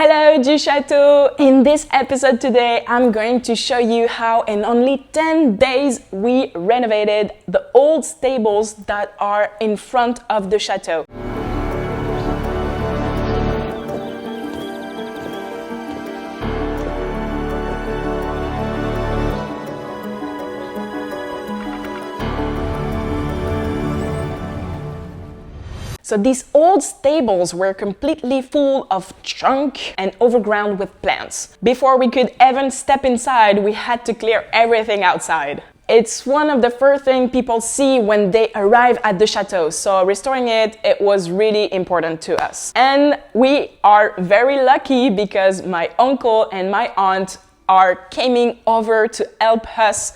Hello du Château! In this episode today, I'm going to show you how in only 10 days we renovated the old stables that are in front of the Château. So these old stables were completely full of junk and overgrown with plants. Before we could even step inside, we had to clear everything outside. It's one of the first things people see when they arrive at the Château, so restoring it was really important to us. And we are very lucky because my uncle and my aunt are coming over to help us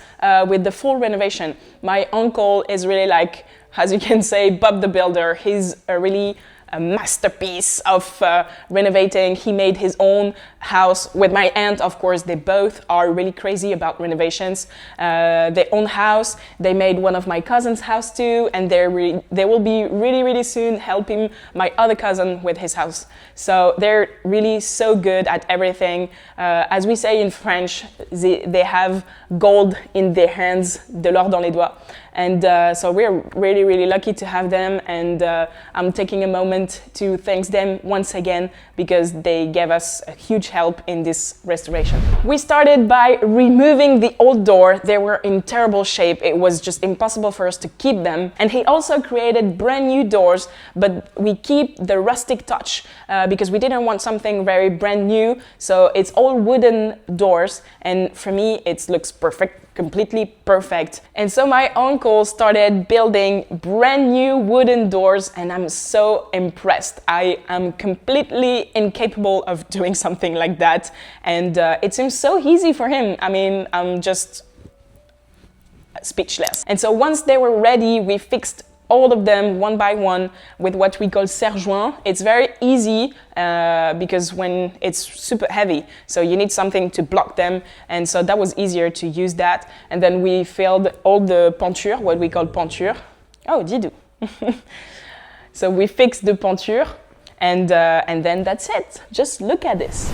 with the full renovation. My uncle is really like, as you can say, Bob the Builder. He's really a masterpiece of renovating. He made his own house with my aunt, of course. They both are really crazy about renovations. They own house. They made one of my cousin's house too, and they will be really soon helping my other cousin with his house. So they're really so good at everything. As we say in French, they have gold in their hands, de l'or dans les doigts. And so we're really lucky to have them, and I'm taking a moment to thank them once again because they gave us a huge help in this restoration. We started by removing the old door. They were in terrible shape. It was just impossible for us to keep them. And he also created brand new doors, but we keep the rustic touch because we didn't want something very brand new. So it's all wooden doors, and for me it looks perfect. Completely perfect. And so my uncle started building brand new wooden doors, and I'm so impressed. I am completely incapable of doing something like that, and it seems so easy for him. I mean, I'm just speechless. And so once they were ready, we fixed all of them one by one with what we call serre-joint. It's very easy because when it's super heavy, so you need something to block them, and so that was easier to use that. And then we filled all the penture, what we call penture. Oh, dis-donc. So we fixed the penture, and then that's it. Just look at this.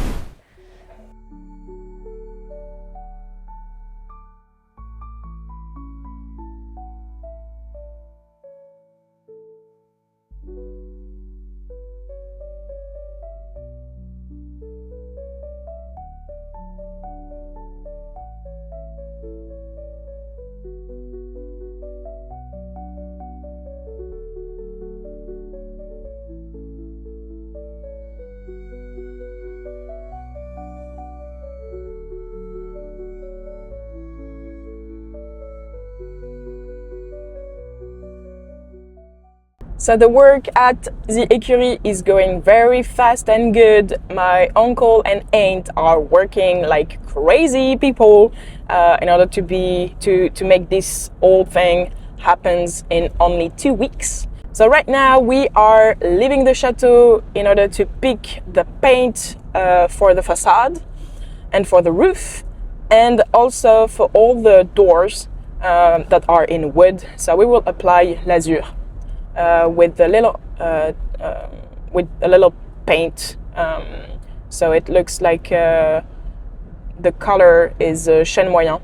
So the work at the écurie is going very fast and good. My uncle and aunt are working like crazy people in order to make this whole thing happens in only 2 weeks. So right now we are leaving the Château in order to pick the paint for the facade and for the roof, and also for all the doors that are in wood. So we will apply l'azur. With a little paint, so it looks like the color is chêne moyen.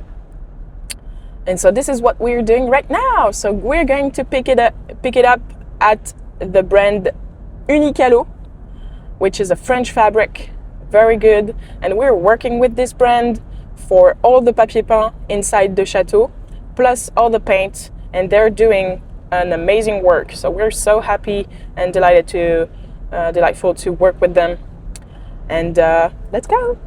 And so this is what we're doing right now. So we're going to pick it up at the brand Unicalo, which is a French fabric, very good. And we're working with this brand for all the papier peint inside the Château, plus all the paint, and they're doing an amazing work. So we're so happy and delightful to work with them. And let's go.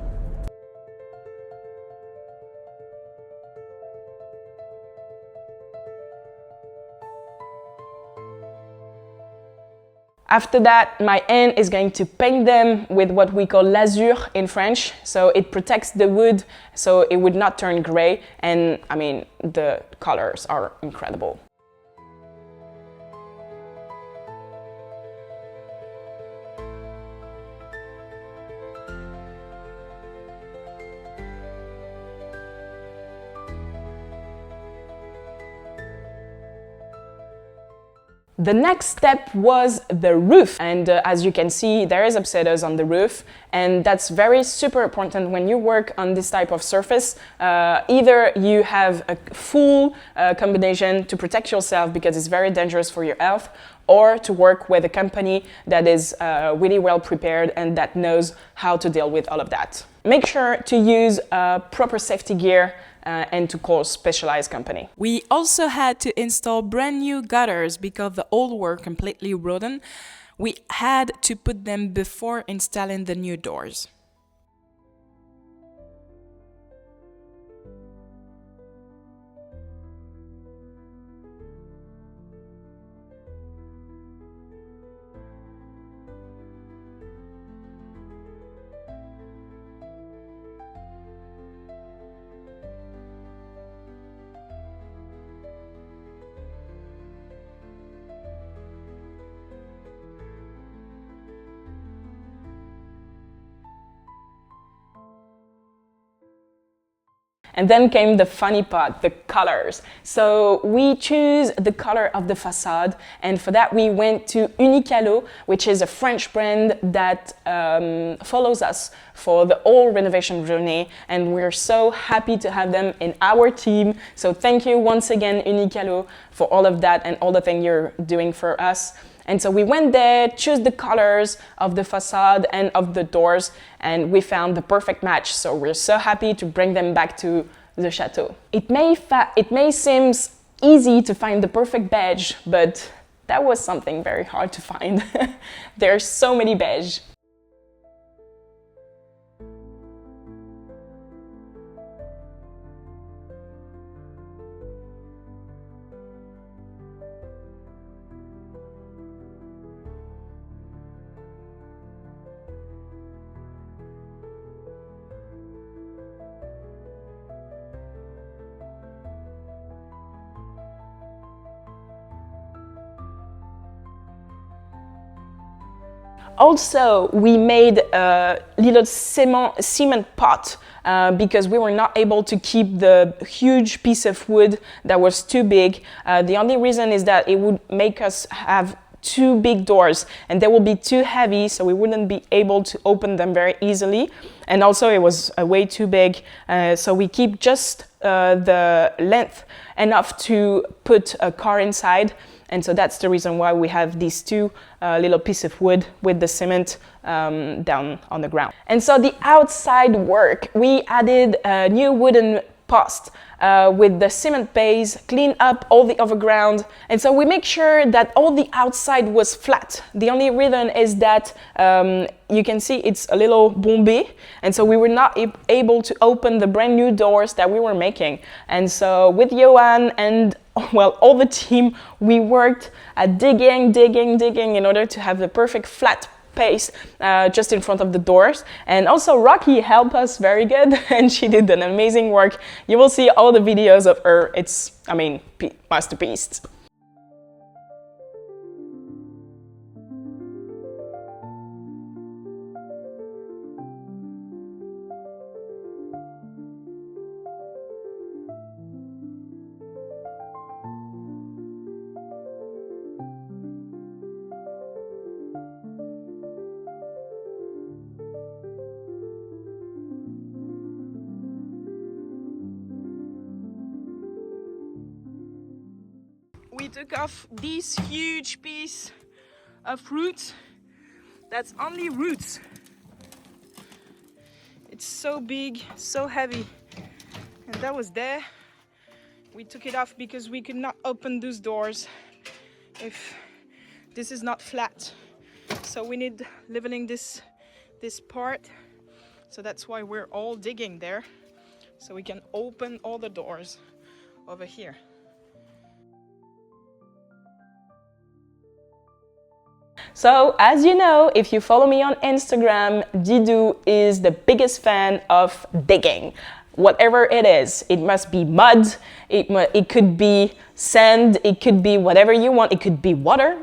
After that, my aunt is going to paint them with what we call l'azur in French. So it protects the wood so it would not turn gray. And I mean, the colors are incredible. The next step was the roof, and as you can see, there is upsetters on the roof, and that's very super important when you work on this type of surface. Either you have a full combination to protect yourself because it's very dangerous for your health, or to work with a company that is really well prepared and that knows how to deal with all of that. Make sure to use proper safety gear and to call specialized company. We also had to install brand new gutters because the old were completely rotten. We had to put them before installing the new doors. And then came the funny part, the colors. So we choose the color of the facade, and for that we went to Château, which is a French brand that follows us for the whole renovation journey, and we're so happy to have them in our team. So thank you once again, Château, for all of that and all the things you're doing for us. And so we went there, chose the colors of the facade and of the doors, and we found the perfect match. So we're so happy to bring them back to the Château. It may seem easy to find the perfect beige, but that was something very hard to find. There's so many beige. Also, we made a little cement pot because we were not able to keep the huge piece of wood that was too big. The only reason is that it would make us have two big doors and they will be too heavy, so we wouldn't be able to open them very easily. And also it was way too big, so we keep just the length enough to put a car inside. And so that's the reason why we have these two little pieces of wood with the cement down on the ground. And so the outside work, we added a new wooden post with the cement base, clean up all the overground. And so we make sure that all the outside was flat. The only reason is that you can see it's a little bombé. And so we were not able to open the brand new doors that we were making. And so with Johan and all the team, we worked at digging in order to have the perfect flat pace just in front of the doors. And also Rocky helped us very good and she did an amazing work. You will see all the videos of her. It's, masterpiece. We took off this huge piece of roots. That's only roots. It's so big, so heavy. And that was there. We took it off because we could not open those doors if this is not flat. So we need leveling this part. So that's why we're all digging there. So we can open all the doors over here. So, as you know, if you follow me on Instagram, Didou is the biggest fan of digging. Whatever it is, it must be mud, it could be sand, it could be whatever you want, it could be water.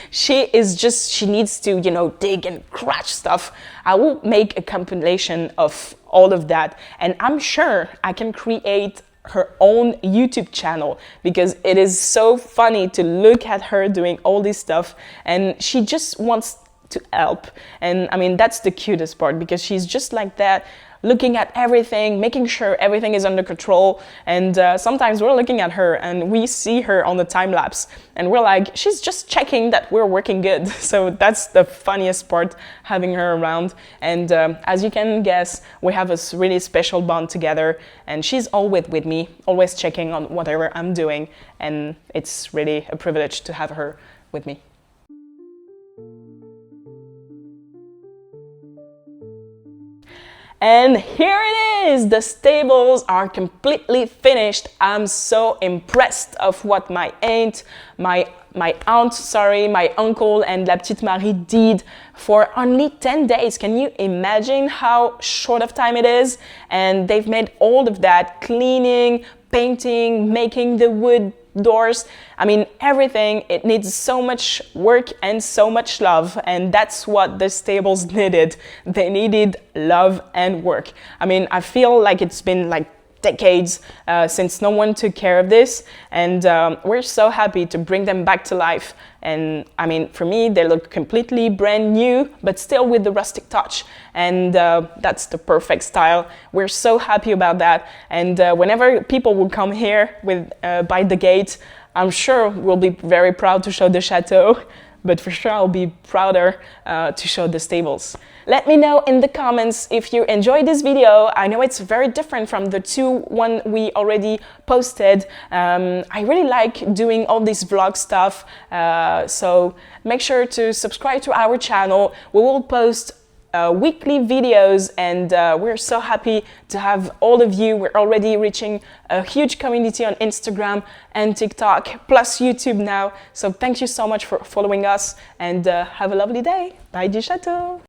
She needs to, dig and scratch stuff. I will make a compilation of all of that, and I'm sure I can create her own YouTube channel, because it is so funny to look at her doing all this stuff, and she just wants to help. And I mean, that's the cutest part, because she's just like that, looking at everything, making sure everything is under control. And sometimes we're looking at her and we see her on the time lapse and we're like, she's just checking that we're working good. So that's the funniest part, having her around. And as you can guess, we have a really special bond together, and she's always with me, always checking on whatever I'm doing, and it's really a privilege to have her with me. And here it is! The stables are completely finished. I'm so impressed of what my uncle and La Petite Marie did for only 10 days. Can you imagine how short of time it is? And they've made all of that, cleaning, painting, making the wood doors. I mean, everything. It needs so much work and so much love, and that's what the stables needed. They needed love and work. I mean, I feel like it's been like decades since no one took care of this, and we're so happy to bring them back to life. And I mean, for me, they look completely brand new, but still with the rustic touch, and that's the perfect style. We're so happy about that, and whenever people will come here with by the gate, I'm sure we'll be very proud to show the chateau, but for sure I'll be prouder to show the stables. Let me know in the comments if you enjoyed this video. I know it's very different from the one we already posted. I really like doing all this vlog stuff, so make sure to subscribe to our channel. We will post weekly videos, and we're so happy to have all of you. We're already reaching a huge community on Instagram and TikTok, plus YouTube now. So thank you so much for following us, and have a lovely day. Bye du Château!